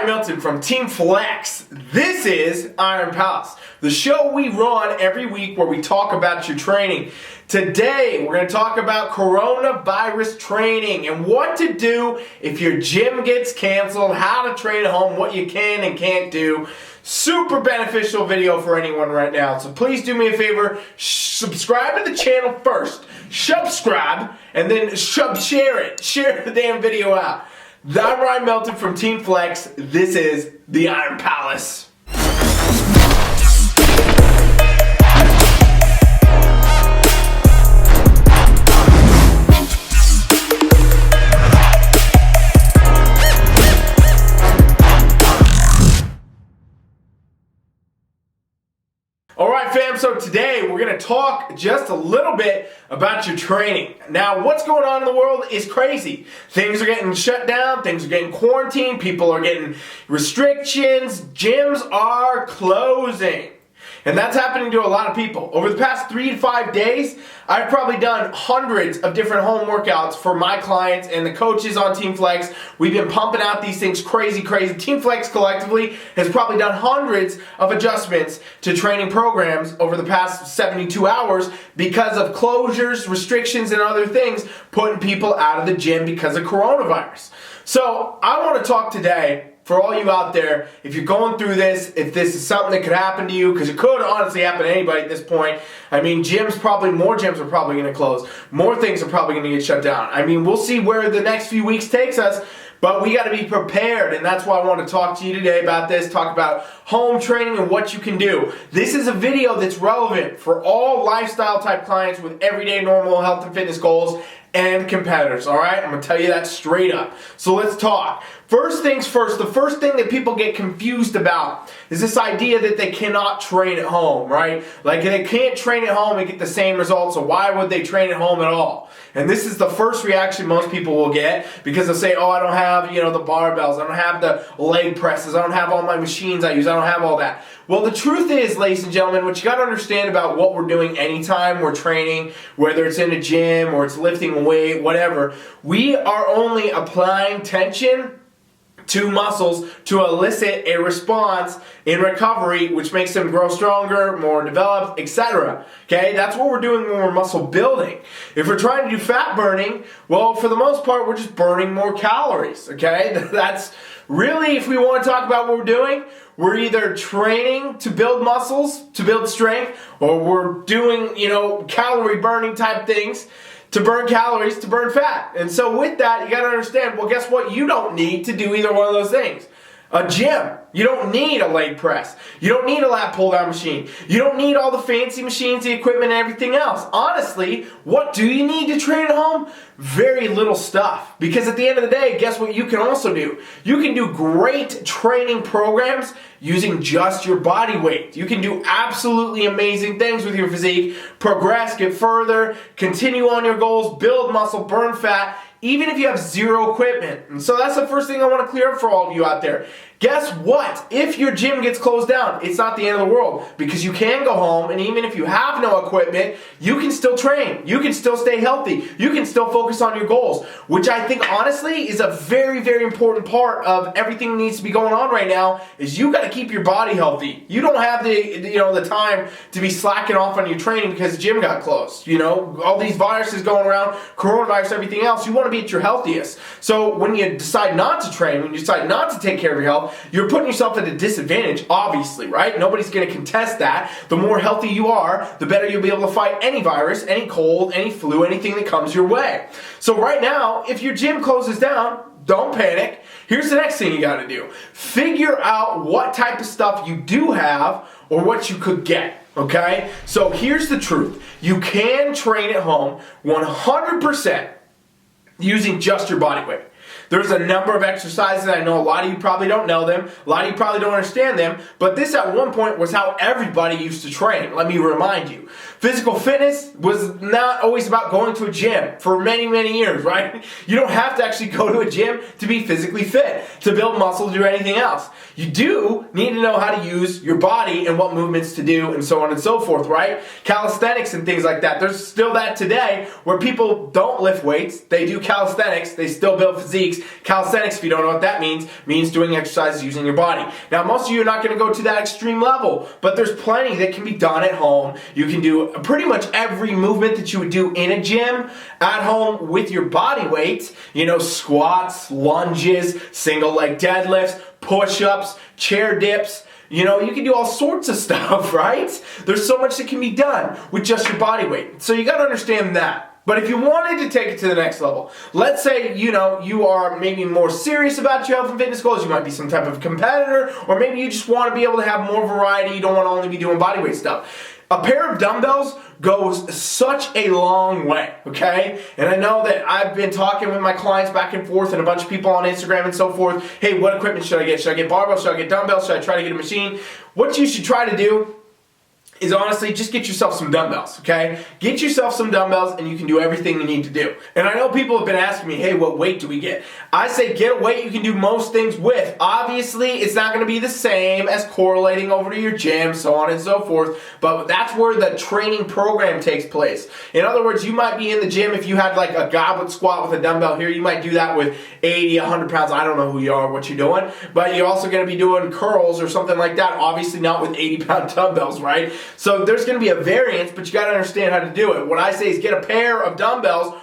Milton from TeamFFLEX. This is Iron Palace, the show we run every week where we talk about your training. Today, we're going to talk about coronavirus training and what to do if your gym gets canceled, how to train at home, what you can and can't do. Super beneficial video for anyone right now. So please do me a favor, subscribe to the channel first, subscribe, and then share it. Share the damn video out. I'm Ryan Milton from TeamFFLEX. This is the Iron Palace. Alright fam, so today we're going to talk just a little bit about your training. Now what's going on in the world is crazy. Things are getting shut down, things are getting quarantined, people are getting restrictions, gyms are closing. And that's happening to a lot of people. Over the past 3 to 5 days, I've probably done hundreds of different home workouts for my clients and the coaches on TeamFFLEX. We've been pumping out these things crazy. TeamFFLEX collectively has probably done hundreds of adjustments to training programs over the past 72 hours because of closures, restrictions, and other things putting people out of the gym because of coronavirus. So I want to talk today for all you out there, if you're going through this, if this is something that could happen to you, because it could honestly happen to anybody at this point. I mean, more gyms are probably going to close. More things are probably going to get shut down. I mean, we'll see where the next few weeks takes us, but we got to be prepared, and that's why I want to talk to you today about this, talk about home training and what you can do. This is a video that's relevant for all lifestyle type clients with everyday normal health and fitness goals and competitors, alright? I'm going to tell you that straight up. So let's talk. First things first, the first thing that people get confused about is this idea that they cannot train at home, right? Like they can't train at home and get the same results, so why would they train at home at all? And this is the first reaction most people will get because they'll say, oh, I don't have, the barbells, I don't have the leg presses, I don't have all my machines I use, I don't have all that. Well, the truth is, ladies and gentlemen, what you got to understand about what we're doing anytime we're training, whether it's in a gym or it's lifting a weight, whatever, we are only applying tension to muscles to elicit a response in recovery, which makes them grow stronger, more developed, etc. Okay, that's what we're doing when we're muscle building. If we're trying to do fat burning, well, for the most part, we're just burning more calories. Okay, that's really, if we want to talk about what we're doing, we're either training to build muscles, to build strength, or we're doing, calorie burning type things to burn calories, to burn fat. And so with that, you got to understand, well, guess what? You don't need to do either one of those things. A gym, you don't need a leg press. You don't need a lat pull down machine. You don't need all the fancy machines, the equipment, and everything else. Honestly, what do you need to train at home? Very little stuff. Because at the end of the day, guess what you can also do? You can do great training programs using just your body weight. You can do absolutely amazing things with your physique, progress, get further, continue on your goals, build muscle, burn fat, even if you have zero equipment. And so that's the first thing I want to clear up for all of you out there. Guess what? If your gym gets closed down, it's not the end of the world because you can go home, and even if you have no equipment, you can still train. You can still stay healthy. You can still focus on your goals, which I think honestly is a very, very important part of everything that needs to be going on right now is you got to keep your body healthy. You don't have the time to be slacking off on your training because the gym got closed. All these viruses going around, coronavirus, everything else, you want to be at your healthiest. So when you decide not to train, when you decide not to take care of your health, you're putting yourself at a disadvantage, obviously, right? Nobody's going to contest that. The more healthy you are, the better you'll be able to fight any virus, any cold, any flu, anything that comes your way. So right now, if your gym closes down, don't panic. Here's the next thing you got to do. Figure out what type of stuff you do have or what you could get. Okay? So here's the truth. You can train at home 100% using just your body weight. There's a number of exercises. I know a lot of you probably don't know them. A lot of you probably don't understand them. But this at one point was how everybody used to train. Let me remind you. Physical fitness was not always about going to a gym for many, many years, right? You don't have to actually go to a gym to be physically fit, to build muscle, to do anything else. You do need to know how to use your body and what movements to do and so on and so forth, right? Calisthenics and things like that. There's still that today where people don't lift weights. They do calisthenics. They still build physiques. physiques. Calisthenics, if you don't know what that means doing exercises using your body. Now, most of you are not going to go to that extreme level, but there's plenty that can be done at home. You can do pretty much every movement that you would do in a gym at home with your body weight. You know, squats, lunges, single leg deadlifts, push-ups, chair dips. You know, you can do all sorts of stuff, right? There's so much that can be done with just your body weight. So you got to understand that. But if you wanted to take it to the next level, let's say, you know, you are maybe more serious about your health and fitness goals, you might be some type of competitor, or maybe you just want to be able to have more variety, you don't want to only be doing bodyweight stuff. A pair of dumbbells goes such a long way, okay? And I know that I've been talking with my clients back and forth and a bunch of people on Instagram and so forth. Hey, what equipment should I get? Should I get barbells? Should I get dumbbells? Should I try to get a machine? What you should try to do is honestly just get yourself some dumbbells, okay? Get yourself some dumbbells and you can do everything you need to do. And I know people have been asking me, hey, what weight do we get? I say get a weight you can do most things with. Obviously, it's not going to be the same as correlating over to your gym, so on and so forth, but that's where the training program takes place. In other words, you might be in the gym, if you had like a goblet squat with a dumbbell here, you might do that with 80, 100 pounds. I don't know who you are, what you're doing, but you're also going to be doing curls or something like that, obviously not with 80-pound dumbbells, right? So there's going to be a variance, but you got to understand how to do it. What I say is get a pair of dumbbells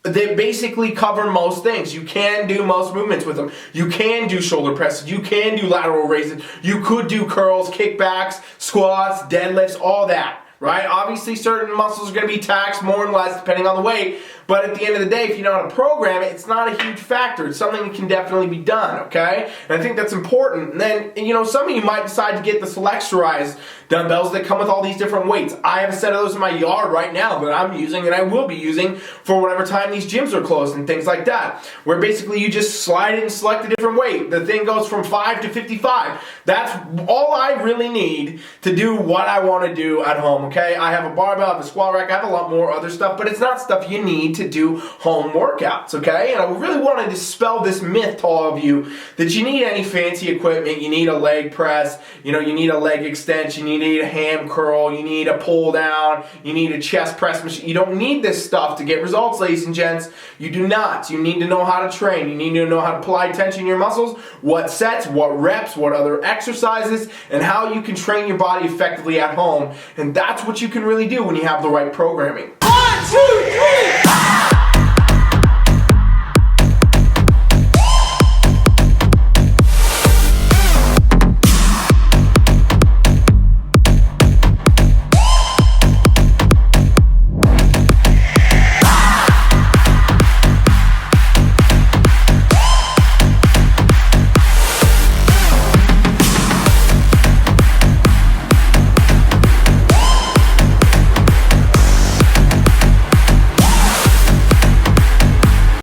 that basically cover most things. You can do most movements with them. You can do shoulder presses. You can do lateral raises. You could do curls, kickbacks, squats, deadlifts, all that. Right? Obviously, certain muscles are going to be taxed more and less depending on the weight, but at the end of the day, if you know how to program it, it's not a huge factor. It's something that can definitely be done, okay? And I think that's important. And then, you know, some of you might decide to get the Flexurized dumbbells that come with all these different weights. I have a set of those in my yard right now that I'm using and I will be using for whatever time these gyms are closed and things like that, where basically you just slide it and select a different weight. The thing goes from 5 to 55. That's all I really need to do what I want to do at home, okay? I have a barbell, I have a squat rack, I have a lot more other stuff, but it's not stuff you need to do home workouts, okay? And I really want to dispel this myth to all of you that you need any fancy equipment. You need a leg press, you know, you need a leg extension, you need a ham curl, you need a pull down, you need a chest press machine. You don't need this stuff to get results, ladies and gents. You do not. You need to know how to train. You need to know how to apply tension in your muscles, what sets, what reps, what other exercises, and how you can train your body effectively at home. And that's what you can really do when you have the right programming. 1, 2, 3!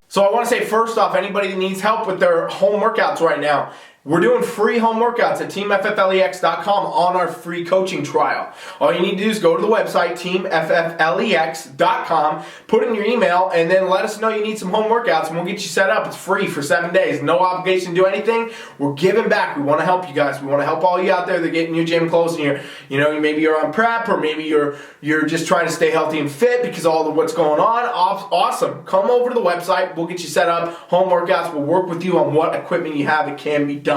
So I want to say first off, anybody that needs help with their home workouts right now, we're doing free home workouts at TeamFFLEX.com on our free coaching trial. All you need to do is go to the website, TeamFFLEX.com, put in your email, and then let us know you need some home workouts, and we'll get you set up. It's free for 7 days. No obligation to do anything. We're giving back. We want to help you guys. We want to help all you out there that are getting your gym closed, and maybe you're on prep, or maybe you're just trying to stay healthy and fit because of all of what's going on. Awesome. Come over to the website. We'll get you set up. Home workouts. We'll work with you on what equipment you have that can be done.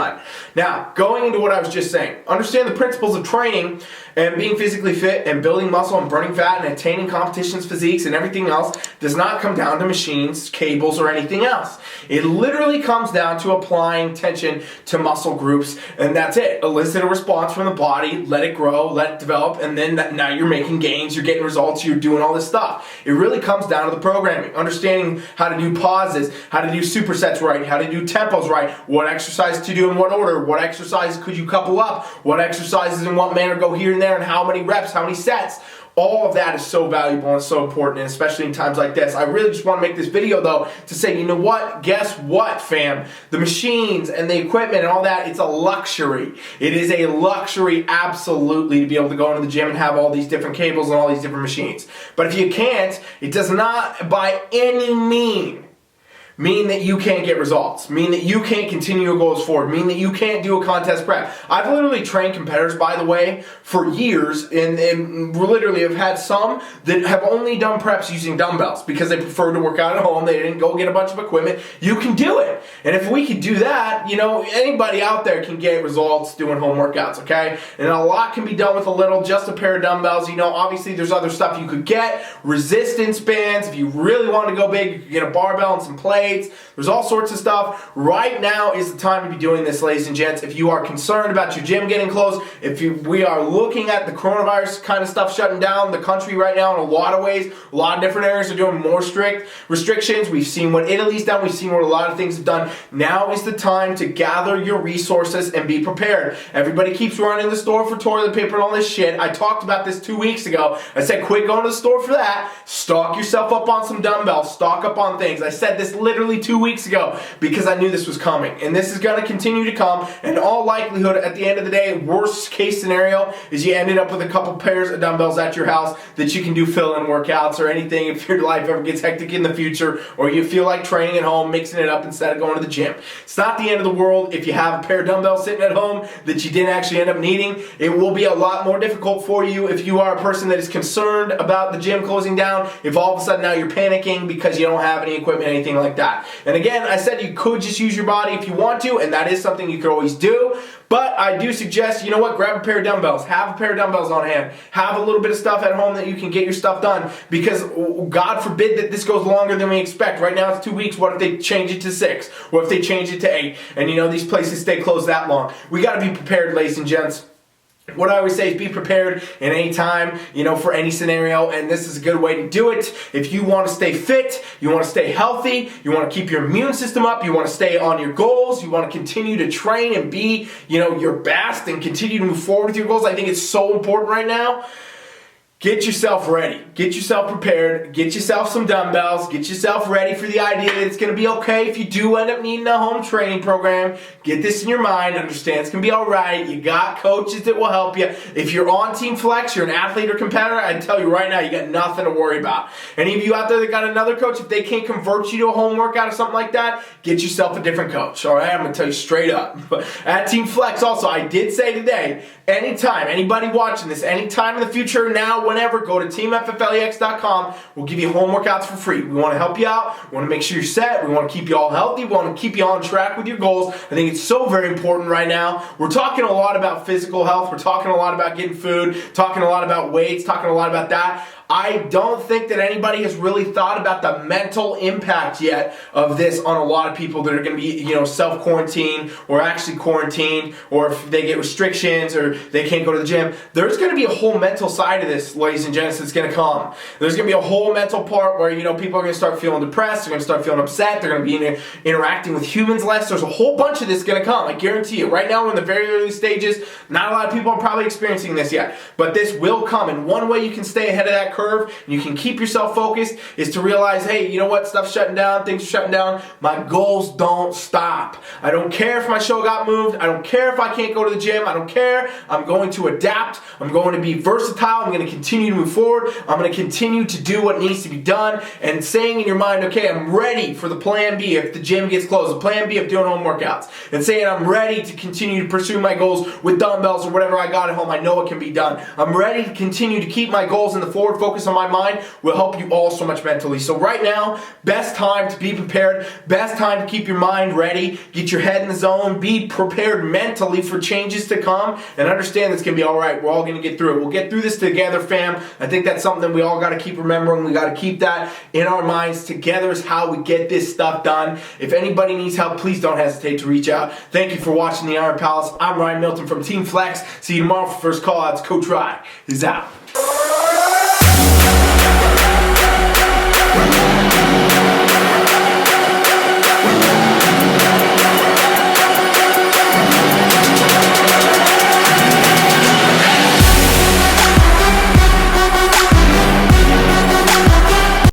Now, going into what I was just saying, understand the principles of training and being physically fit and building muscle and burning fat and attaining competitions, physiques, and everything else does not come down to machines, cables, or anything else. It literally comes down to applying tension to muscle groups, and that's it. Elicit a response from the body, let it grow, let it develop, and then now you're making gains, you're getting results, you're doing all this stuff. It really comes down to the programming, understanding how to do pauses, how to do supersets right, how to do tempos right, what exercise to do in what order, what exercises could you couple up, what exercises in what manner go here and there, and how many reps, how many sets. All of that is so valuable and so important, and especially in times like this. I really just want to make this video, though, to say, you know what? Guess what, fam? The machines and the equipment and all that, it's a luxury. It is a luxury, absolutely, to be able to go into the gym and have all these different cables and all these different machines. But if you can't, it does not by any means mean that you can't get results, mean that you can't continue your goals forward, mean that you can't do a contest prep. I've literally trained competitors, by the way, for years, and literally have had some that have only done preps using dumbbells because they prefer to work out at home. They didn't go get a bunch of equipment. You can do it. And if we could do that, you know, anybody out there can get results doing home workouts, okay? And a lot can be done with a little, just a pair of dumbbells. You know, obviously there's other stuff you could get, resistance bands. If you really want to go big, you could get a barbell and some plates. There's all sorts of stuff. Right now is the time to be doing this, ladies and gents. If you are concerned about your gym getting closed, we are looking at the coronavirus kind of stuff shutting down the country right now in a lot of ways. A lot of different areas are doing more strict restrictions. We've seen what Italy's done. We've seen what a lot of things have done. Now is the time to gather your resources and be prepared. Everybody keeps running the store for toilet paper and all this shit. I talked about this 2 weeks ago. I said quit going to the store for that. Stock yourself up on some dumbbells. Stock up on things. I said this literally 2 weeks ago because I knew this was coming. And this is going to continue to come. In all likelihood, at the end of the day, worst case scenario is you ended up with a couple pairs of dumbbells at your house that you can do fill-in workouts or anything if your life ever gets hectic in the future, or you feel like training at home, mixing it up instead of going to the gym. It's not the end of the world if you have a pair of dumbbells sitting at home that you didn't actually end up needing. It will be a lot more difficult for you if you are a person that is concerned about the gym closing down, if all of a sudden now you're panicking because you don't have any equipment, anything like that. And again, I said you could just use your body if you want to, and that is something you could always do. But I do suggest, you know what, grab a pair of dumbbells. Have a pair of dumbbells on hand. Have a little bit of stuff at home that you can get your stuff done. Because God forbid that this goes longer than we expect. Right now it's 2 weeks. What if they change it to 6? What if they change it to 8? And you know, these places stay closed that long. We got to be prepared, ladies and gents. What I always say is be prepared in any time, you know, for any scenario, and this is a good way to do it. If you want to stay fit, you want to stay healthy, you want to keep your immune system up, you want to stay on your goals, you want to continue to train and be, you know, your best and continue to move forward with your goals. I think it's so important right now. Get yourself ready. Get yourself prepared. Get yourself some dumbbells. Get yourself ready for the idea that it's going to be okay if you do end up needing a home training program. Get this in your mind. Understand it's going to be all right. You got coaches that will help you. If you're on TeamFFLEX, you're an athlete or competitor, I tell you right now, you got nothing to worry about. Any of you out there that got another coach, if they can't convert you to a home workout or something like that, get yourself a different coach. All right, I'm going to tell you straight up. At TeamFFLEX also, I did say today, anytime, anybody watching this, anytime in the future, now, whenever, go to TeamFFLEX.com. We'll give you home workouts for free. We want to help you out. We want to make sure you're set. We want to keep you all healthy. We want to keep you on track with your goals. I think it's so very important right now. We're talking a lot about physical health. We're talking a lot about getting food, talking a lot about weights, talking a lot about that. I don't think that anybody has really thought about the mental impact yet of this on a lot of people that are going to be, you know, self-quarantined or actually quarantined, or if they get restrictions or they can't go to the gym. There's going to be a whole mental side of this, ladies and gents, that's going to come. There's going to be a whole mental part where, you know, people are going to start feeling depressed. They're going to start feeling upset. They're going to be interacting with humans less. There's a whole bunch of this going to come. I guarantee you. Right now, we're in the very early stages. Not a lot of people are probably experiencing this yet, but this will come. And one way you can stay ahead of that curve and you can keep yourself focused is to realize, hey, you know what, stuff's shutting down, things are shutting down, my goals don't stop. I don't care if my show got moved, I don't care if I can't go to the gym, I don't care. I'm going to adapt, I'm going to be versatile, I'm going to continue to move forward, I'm going to continue to do what needs to be done, and saying in your mind, okay, I'm ready for the plan B if the gym gets closed, the plan B of doing home workouts, and saying I'm ready to continue to pursue my goals with dumbbells or whatever I got at home, I know it can be done. I'm ready to continue to keep my goals in the forward focus on my mind will help you all so much mentally. So right now, best time to be prepared, best time to keep your mind ready, get your head in the zone, be prepared mentally for changes to come, and understand it's going to be all right. We're all going to get through it. We'll get through this together, fam. I think that's something that we all got to keep remembering. We got to keep that in our minds. Together is how we get this stuff done. If anybody needs help, please don't hesitate to reach out. Thank you for watching the Iron Palace. I'm Ryan Milton from TeamFFLEX. See you tomorrow for First Call Outs. Coach Ryan is out.